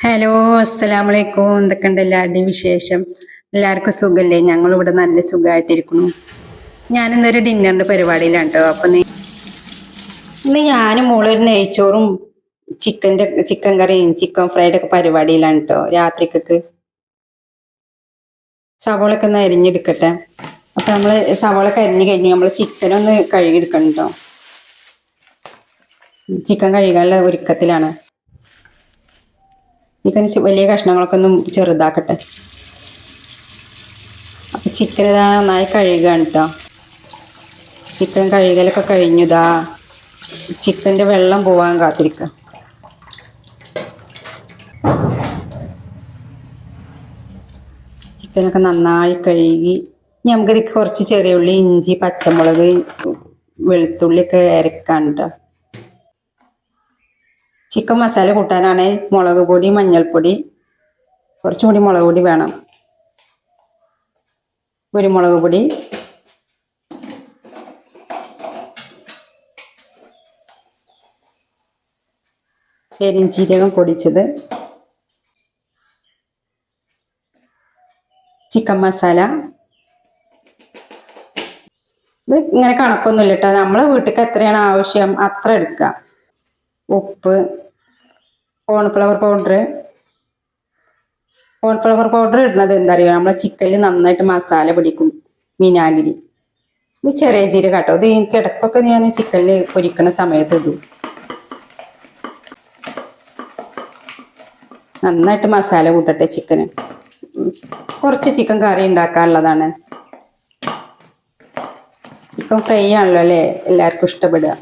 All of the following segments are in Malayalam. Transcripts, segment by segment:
ഹലോ, അസ്സലാമലൈക്കും. എന്തൊക്കെയുണ്ട് എല്ലാവരുടെയും വിശേഷം? എല്ലാവർക്കും സുഖല്ലേ? ഞങ്ങളിവിടെ നല്ല സുഖമായിട്ടിരിക്കുന്നു. ഞാനിന്നൊരു ഡിന്നറിന്റെ പരിപാടിയിലാണ് കേട്ടോ. ഇന്ന് ഞാനും മോളൊരു നെയ്ച്ചോറും ചിക്കൻ കറിയും ചിക്കൻ ഫ്രൈഡ് ഒക്കെ പരിപാടിയിലാണ് കേട്ടോ. രാത്രിക്കൊക്കെ സവോളൊക്കെ ഒന്ന് അരിഞ്ഞെടുക്കട്ടെ. അപ്പൊ നമ്മള് സവോളൊക്കെ അരിഞ്ഞു കഴിഞ്ഞു. നമ്മള് ചിക്കനൊന്ന് കഴുകിയെടുക്കണം കേട്ടോ. ചിക്കൻ കഴുകാനുള്ള ഒരുക്കത്തിലാണ്. ചിക്കൻ വലിയ കഷ്ണങ്ങളൊക്കെ ഒന്ന് ചെറുതാക്കട്ടെ. അപ്പം ചിക്കൻ ഇതാ നന്നായി കഴുകുകയാണ് കേട്ടോ. ചിക്കൻ കഴുകലൊക്കെ കഴിഞ്ഞതാ. ചിക്കൻ്റെ വെള്ളം പോവാൻ കാത്തിരിക്കുക. ചിക്കനൊക്കെ നന്നായി കഴുകി നമുക്കിത് കുറച്ച് ചെറിയ ഉള്ളി, ഇഞ്ചി, പച്ചമുളക്, വെളുത്തുള്ളിയൊക്കെ അരക്കാൻ കേട്ടോ. ചിക്കൻ മസാല കൂട്ടാനാണ് മുളക് പൊടി, മഞ്ഞൾപ്പൊടി, കുറച്ചും കൂടി മുളക് പൊടി വേണം, കുരുമുളക് പൊടി, പെരിഞ്ചീരകം പൊടിച്ചത്, ചിക്കൻ മസാല. ഇത് ഇങ്ങനെ കണക്കൊന്നുമില്ല കേട്ടോ. നമ്മളെ വീട്ടിലേക്ക് എത്രയാണ് ആവശ്യം അത്ര എടുക്കുക. ഉപ്പ്, കോൺഫ്ലവർ പൗഡർ ഇടുന്നത് എന്താ അറിയുക, നമ്മളെ ചിക്കനിൽ നന്നായിട്ട് മസാല പിടിക്കും. വിനാഗിരി, ഇത് ചെറിയ ജീരകം കേട്ടോ. ഇത് എനിക്ക് ഇടയ്ക്കൊക്കെ ഞാൻ ചിക്കനിൽ പൊരിക്കണ സമയത്ത് ഇടും. നന്നായിട്ട് മസാല കൂട്ടട്ടെ ചിക്കന്. കുറച്ച് ചിക്കൻ കറി ഉണ്ടാക്കാനുള്ളതാണ്. ചിക്കൻ ഫ്രൈ ആണല്ലോ അല്ലേ എല്ലാവർക്കും ഇഷ്ടപ്പെടുക.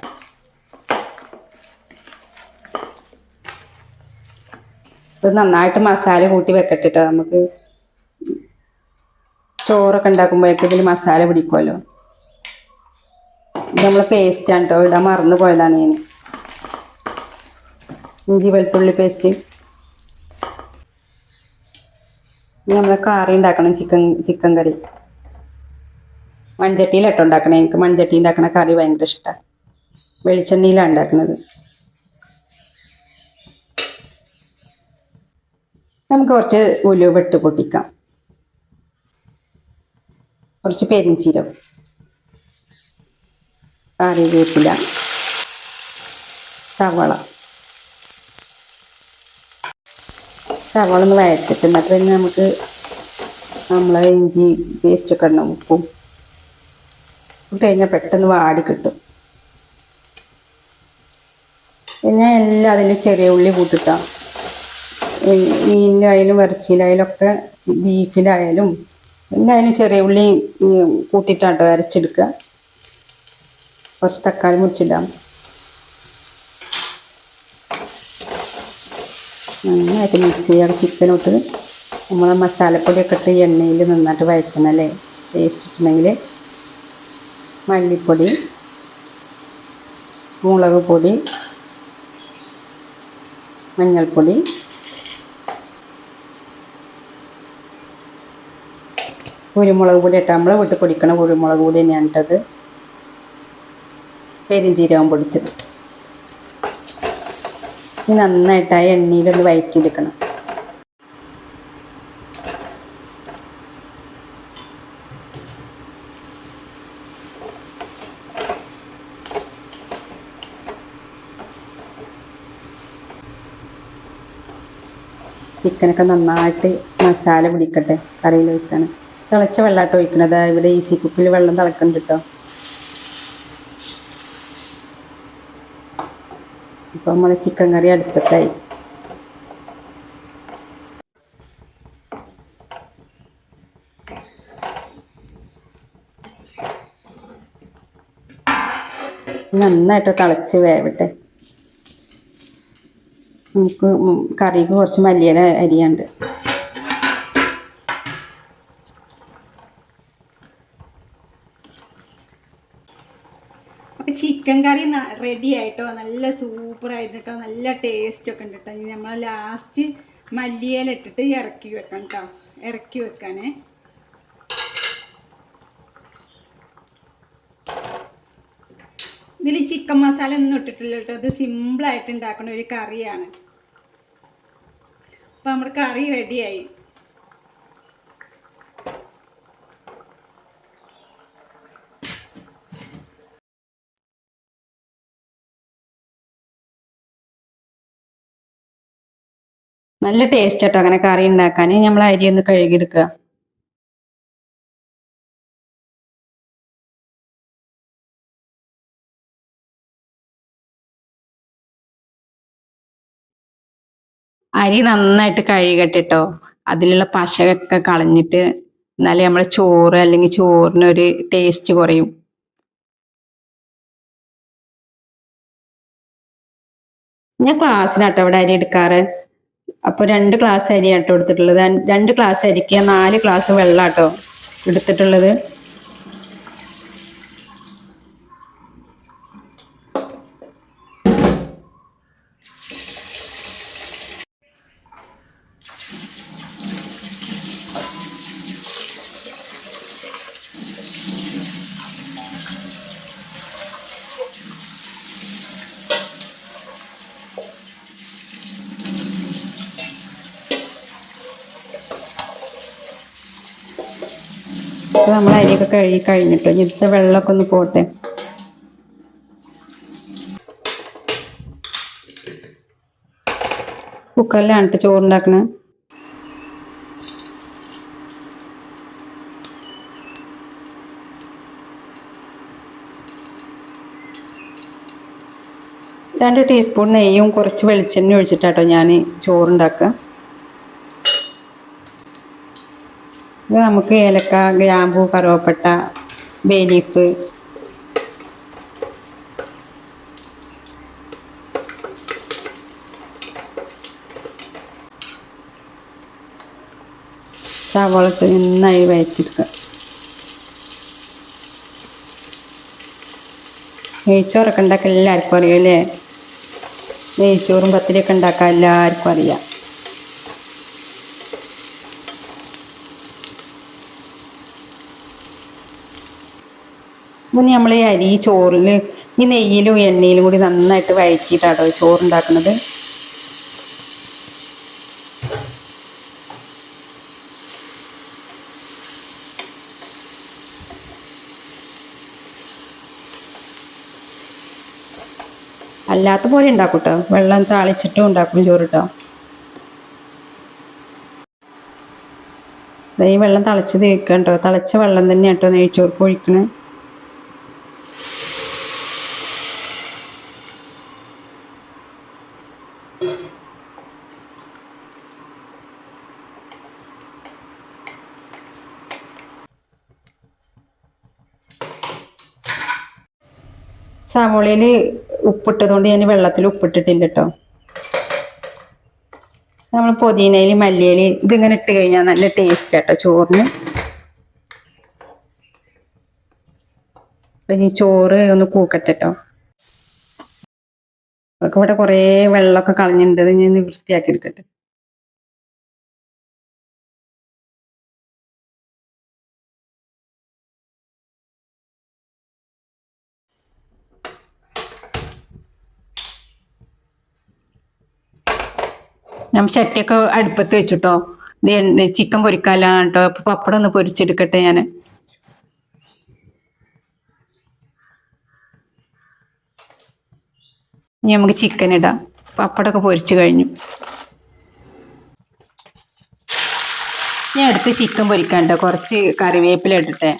ഇത് നന്നായിട്ട് മസാല കൂട്ടി വെക്കട്ടെ കേട്ടോ. നമുക്ക് ചോറൊക്കെ ഉണ്ടാക്കുമ്പോഴേക്കും ഇതിൽ മസാല പിടിക്കുമല്ലോ. ഇത് നമ്മളെ പേസ്റ്റാണ് കേട്ടോ. ഇടാൻ മറന്നു പോയതാണ് ഞാൻ. ഇഞ്ചി വെളുത്തുള്ളി പേസ്റ്റ്. ഇനി നമ്മൾ കറി ഉണ്ടാക്കണം. ചിക്കൻ കറി മൺചട്ടിയിലിട്ടോ ഉണ്ടാക്കണേ. എനിക്ക് മൺചട്ടി ഉണ്ടാക്കണ കറി ഭയങ്കര ഇഷ്ടമാണ്. വെളിച്ചെണ്ണയിലാണ് ഉണ്ടാക്കുന്നത്. നമുക്ക് കുറച്ച് ഉലുവ ഇട്ട് പൊട്ടിക്കാം. കുറച്ച് പെരിഞ്ചീരകം, കറിവേപ്പില, സവാള ഒന്ന് വഴറ്റിട്ട് എന്നിട്ട് പിന്നെ നമുക്ക് നമ്മളെ ഇഞ്ചി പേസ്റ്റൊക്കെ ഇടണം. ഉപ്പും ഇട്ട് കഴിഞ്ഞാൽ പെട്ടെന്ന് വാടി കിട്ടും. പിന്നെ എല്ലാം അതിൽ ചെറിയ ഉള്ളി കൂട്ടിട്ടാം. മീനിലായാലും ഇറച്ചിയിലായാലും ഒക്കെ, ബീഫിലായാലും എല്ലായാലും ചെറിയ ഉള്ളി കൂട്ടിയിട്ടാട്ടോ അരച്ചെടുക്കുക. കുറച്ച് തക്കാളി മുറിച്ചിടാം. നന്നായിട്ട് മിക്സ് ചെയ്യാം. ചിക്കനോട്ട് നമ്മളെ മസാലപ്പൊടിയൊക്കെ ഇട്ട് എണ്ണയിൽ നന്നായിട്ട് വഴറ്റണം അല്ലേ. ടേസ്റ്റ് ഇട്ടുണ്ടെങ്കിൽ മല്ലിപ്പൊടി, മുളക് പൊടി, മഞ്ഞൾപ്പൊടി, കുരുമുളക് പൊടി ഇട്ടാൽ നമ്മളെ വീട്ടിൽ പൊടിക്കണ കുരുമുളക് പൊടി തന്നെയാണ് ഇട്ടത്. പെരിഞ്ചീരകം പൊടിച്ചത്. ഇനി നന്നായിട്ട് ആ എണ്ണയിലൊന്ന് വഴറ്റിയെടുക്കണം. ചിക്കനൊക്കെ നന്നായിട്ട് മസാല പിടിക്കട്ടെ. കറിയിൽ ഒഴിക്കണം. തിളച്ച വെള്ളമായിട്ട് ഒഴിക്കണത്. ഇവിടെ ഈസി കുക്കിൽ വെള്ളം തിളക്കുന്നുണ്ട് കേട്ടോ. ഇപ്പോൾ നമ്മളെ ചിക്കൻ കറി അടുപ്പത്തായി. നന്നായിട്ട് തിളച്ച് വേവട്ടെ. നമുക്ക് കറിക്ക് കുറച്ച് മല്ലിയില അരിയുണ്ട്. അപ്പം ചിക്കൻ കറി റെഡി ആയിട്ടോ. നല്ല സൂപ്പറായിട്ട് കേട്ടോ. നല്ല ടേസ്റ്റൊക്കെ ഉണ്ട് കേട്ടോ. ഇനി നമ്മൾ ലാസ്റ്റ് മല്ലിയില ഇട്ടിട്ട് ഇറക്കി വെക്കണം കേട്ടോ. ഇറക്കി വെക്കാനേ. ഇതിൽ ചിക്കൻ മസാല ഒന്നും ഇട്ടിട്ടില്ല കേട്ടോ. ഇത് സിമ്പിളായിട്ട് ഉണ്ടാക്കുന്ന ഒരു കറിയാണ്. അപ്പം നമ്മുടെ കറി റെഡിയായി. നല്ല ടേസ്റ്റ് കേട്ടോ അങ്ങനെ കറി ഉണ്ടാക്കാൻ. നമ്മൾ അരി ഒന്ന് കഴുകിയെടുക്കുക. അരി നന്നായിട്ട് കഴുകട്ടിട്ടോ, അതിലുള്ള പശയൊക്കെ കളഞ്ഞിട്ട്, എന്നാലേ നമ്മളെ ചോറ് അല്ലെങ്കിൽ ചോറിനൊരു ടേസ്റ്റ് കുറയും. ഞാൻ ക്ലാസ്സിനാട്ടോ ഇവിടെ അരി എടുക്കാറ്. അപ്പൊ 2 ഗ്ലാസ് അരി ആട്ടോ എടുത്തിട്ടുള്ളത്. 2 ഗ്ലാസ് അരിക്ക് 4 ഗ്ലാസ് വെള്ളാട്ടോ എടുത്തിട്ടുള്ളത്. അപ്പോൾ നമ്മൾ അരിയൊക്കെ കഴുകി കഴിഞ്ഞിട്ടോ ഇതിലത്തെ വെള്ളമൊക്കെ ഒന്ന് പോട്ടെ. കുക്കറിലാണ് കേട്ടോ ചോറുണ്ടാക്കണേ. രണ്ട് ടീസ്പൂൺ നെയ്യും കുറച്ച് വെളിച്ചെണ്ണ ഒഴിച്ചിട്ടാട്ടോ ഞാൻ ചോറുണ്ടാക്കുക. ഇത് നമുക്ക് ഏലക്ക, ഗ്രാമ്പൂ, കറുവപ്പട്ട, ബേ ലീഫ്, സവാള നന്നായി വഴറ്റിയെടുക്കുക. നെയ്ച്ചോറൊക്കെ ഉണ്ടാക്കാൻ എല്ലാവർക്കും അറിയാം അല്ലേ? നെയ്ച്ചോറും പത്തിരിയൊക്കെ ഉണ്ടാക്കാൻ എല്ലാവർക്കും അറിയാം. അപ്പം നമ്മൾ ഈ അരി ചോറിൽ ഈ നെയ്യിലും എണ്ണയിലും കൂടി നന്നായിട്ട് വഴറ്റിയിട്ടാട്ടോ ചോറുണ്ടാക്കുന്നത്. അല്ലാത്ത പോലെ ഉണ്ടാക്കും കേട്ടോ, വെള്ളം താളിച്ചിട്ടും ഉണ്ടാക്കും ചോറ് കേട്ടോ. ഈ വെള്ളം തിളച്ച് തേക്കുക കേട്ടോ, തിളച്ച വെള്ളം തന്നെ കേട്ടോ നെയ്ച്ചോർക്ക് ഒഴിക്കണേ. സവോളയിൽ ഉപ്പിട്ടതുകൊണ്ട് ഞാൻ വെള്ളത്തിൽ ഉപ്പിട്ടിട്ടില്ല കേട്ടോ. നമ്മൾ പുതിനയിൽ മല്ലിയിൽ ഇതിങ്ങനെ ഇട്ട് കഴിഞ്ഞാൽ നല്ല ടേസ്റ്റ് കേട്ടോ ചോറിന്. അപ്പം ഈ ചോറ് ഒന്ന് കൂക്കട്ടെ കേട്ടോ. അതൊക്കെ ഇവിടെ കുറേ വെള്ളമൊക്കെ കളഞ്ഞിട്ടുണ്ട്, അത് ഞാൻ വൃത്തിയാക്കി എടുക്കട്ടെ. ഞാൻ ചട്ടിയൊക്കെ അടുപ്പത്ത് വെച്ചിട്ടോ. ഇത് ചിക്കൻ പൊരിക്കാനാണ് കേട്ടോ. അപ്പൊ പപ്പടം ഒന്ന് പൊരിച്ചെടുക്കട്ടെ ഞാൻ. ഇനി നമുക്ക് ചിക്കൻ ഇടാം. പപ്പടമൊക്കെ പൊരിച്ചു കഴിഞ്ഞു. ഞാൻ അടുത്ത് ചിക്കൻ പൊരിക്കാൻ കേട്ടോ. കുറച്ച് കറിവേപ്പില ഇട്ടിട്ടെ.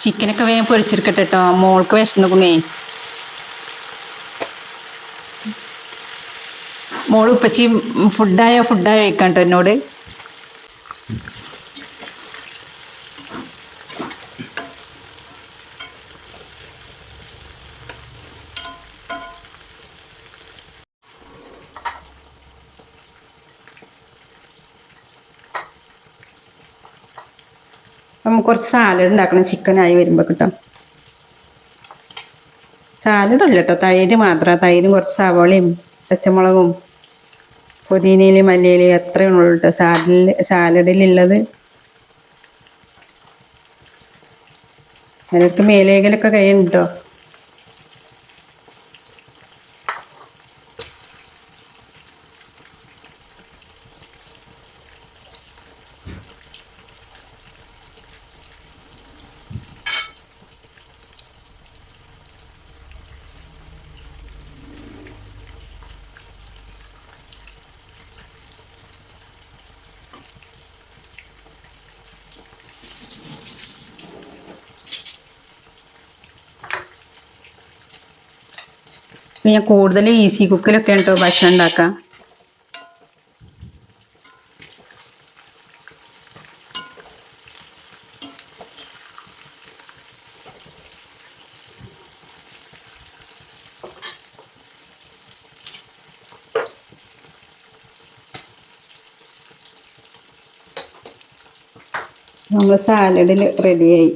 ചിക്കനൊക്കെ വേഗം പൊരിച്ചെടുക്കട്ടെ കേട്ടോ. മോൾക്ക് വിശന്നുകുമേ. മോള് ഉപ്പച്ചി ഫുഡായോ കഴിക്കാം കേട്ടോ എന്നോട്. നമുക്ക് കുറച്ച് സാലഡ് ഉണ്ടാക്കണം ചിക്കനായി വരുമ്പോൾ കേട്ടോ. സാലഡ് അല്ല കേട്ടോ, തൈര് മാത്രം. തൈരും കുറച്ച് സവാളയും പച്ചമുളകും പുതിനയിലും മല്ലിയിലും എത്രയുള്ളൂ കേട്ടോ സാലഡിലുള്ളത്. അതിനൊക്കെ മേലേകലൊക്കെ കഴിയുന്നുണ്ട് കേട്ടോ. ഞാൻ കൂടുതലും ഈസി കുക്കിലൊക്കെ കേട്ടോ ഭക്ഷണം ഉണ്ടാക്കാം. നമ്മൾ സാലഡിൽ റെഡിയായി.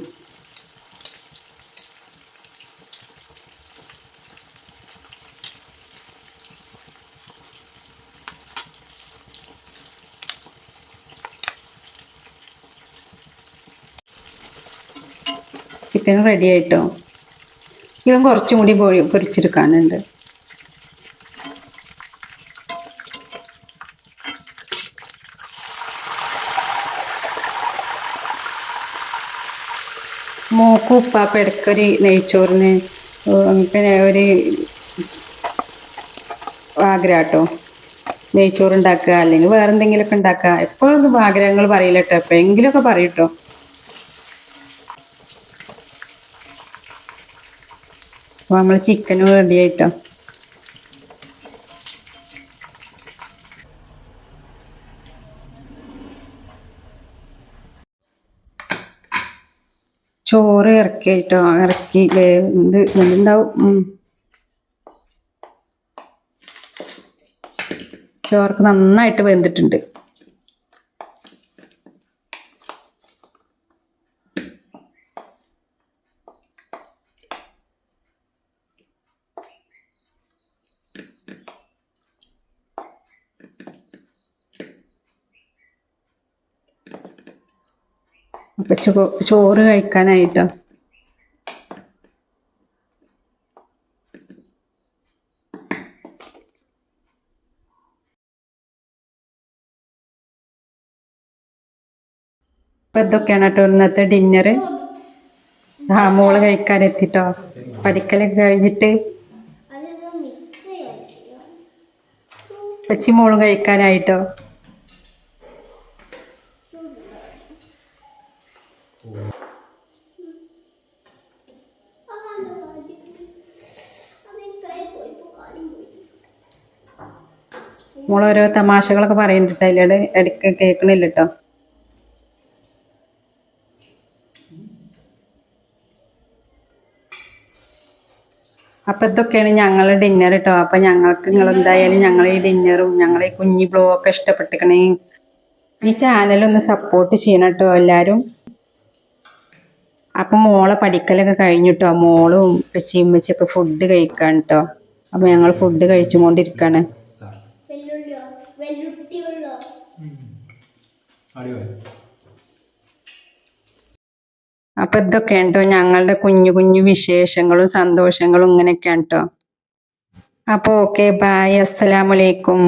ചിക്കൻ റെഡി ആയിട്ടോ. ഇവൻ കുറച്ചും കൂടി പൊരിച്ചെടുക്കാനുണ്ട്. മോക്കും ഉപ്പാക്കും ഇടയ്ക്കൊരു നെയ്ച്ചോറിന് പിന്നെ ഒരു ആഗ്രഹട്ടോ, നെയ്ച്ചോറ് ഉണ്ടാക്കുക അല്ലെങ്കിൽ വേറെ എന്തെങ്കിലുമൊക്കെ ഉണ്ടാക്കുക. എപ്പോഴൊന്നും ആഗ്രഹങ്ങൾ പറയില്ല കേട്ടോ, എപ്പോഴെങ്കിലുമൊക്കെ പറയും കേട്ടോ. അപ്പോൾ നമ്മൾ ചിക്കനും റെഡി ആയിട്ടോ. ചോറ് ഇറക്കിയിട്ടോ, ഇറക്കി എന്തുണ്ടാവും. ചോർക്ക് നന്നായിട്ട് വെന്തിട്ടുണ്ട്. അപ്പൊ ചോറ് കഴിക്കാനായിട്ടോ. അപ്പൊ ഇതൊക്കെയാണ് കേട്ടോ ഇന്നത്തെ ഡിന്നർ. മോള് കഴിക്കാനെത്തിട്ടോ, പഠിക്കലൊക്കെ കഴിഞ്ഞിട്ട്. പച്ചി മോളും കഴിക്കാനായിട്ടോ. മോളോരോ തമാശകളൊക്കെ പറയുന്നുണ്ട്, അതിലൂടെ ഇടയ്ക്ക് കേൾക്കണില്ല കേട്ടോ. അപ്പം ഇതൊക്കെയാണ് ഞങ്ങളുടെ ഡിന്നർ കേട്ടോ. അപ്പം ഞങ്ങൾക്ക് നിങ്ങളെന്തായാലും ഞങ്ങളെ ഈ ഡിന്നറും ഞങ്ങളെ ഈ കുഞ്ഞി ബ്ലോഗൊക്കെ ഇഷ്ടപ്പെട്ടിക്കണേ, ഈ ചാനലൊന്ന് സപ്പോർട്ട് ചെയ്യണം കേട്ടോ എല്ലാവരും. അപ്പം മോളെ പഠിക്കലൊക്കെ കഴിഞ്ഞിട്ടോ, മോളും ഉമ്മച്ചിയൊക്കെ ഫുഡ് കഴിക്കാൻ കേട്ടോ. അപ്പം ഞങ്ങൾ ഫുഡ് കഴിച്ചുകൊണ്ടിരിക്കുകയാണ്. അപ്പം ഇതൊക്കെയാണ് കേട്ടോ ഞങ്ങളുടെ കുഞ്ഞു കുഞ്ഞു വിശേഷങ്ങളും സന്തോഷങ്ങളും ഇങ്ങനെയൊക്കെയാണ് കേട്ടോ. അപ്പോൾ ഓക്കെ, ബായ്, അസ്സലാമലൈക്കും.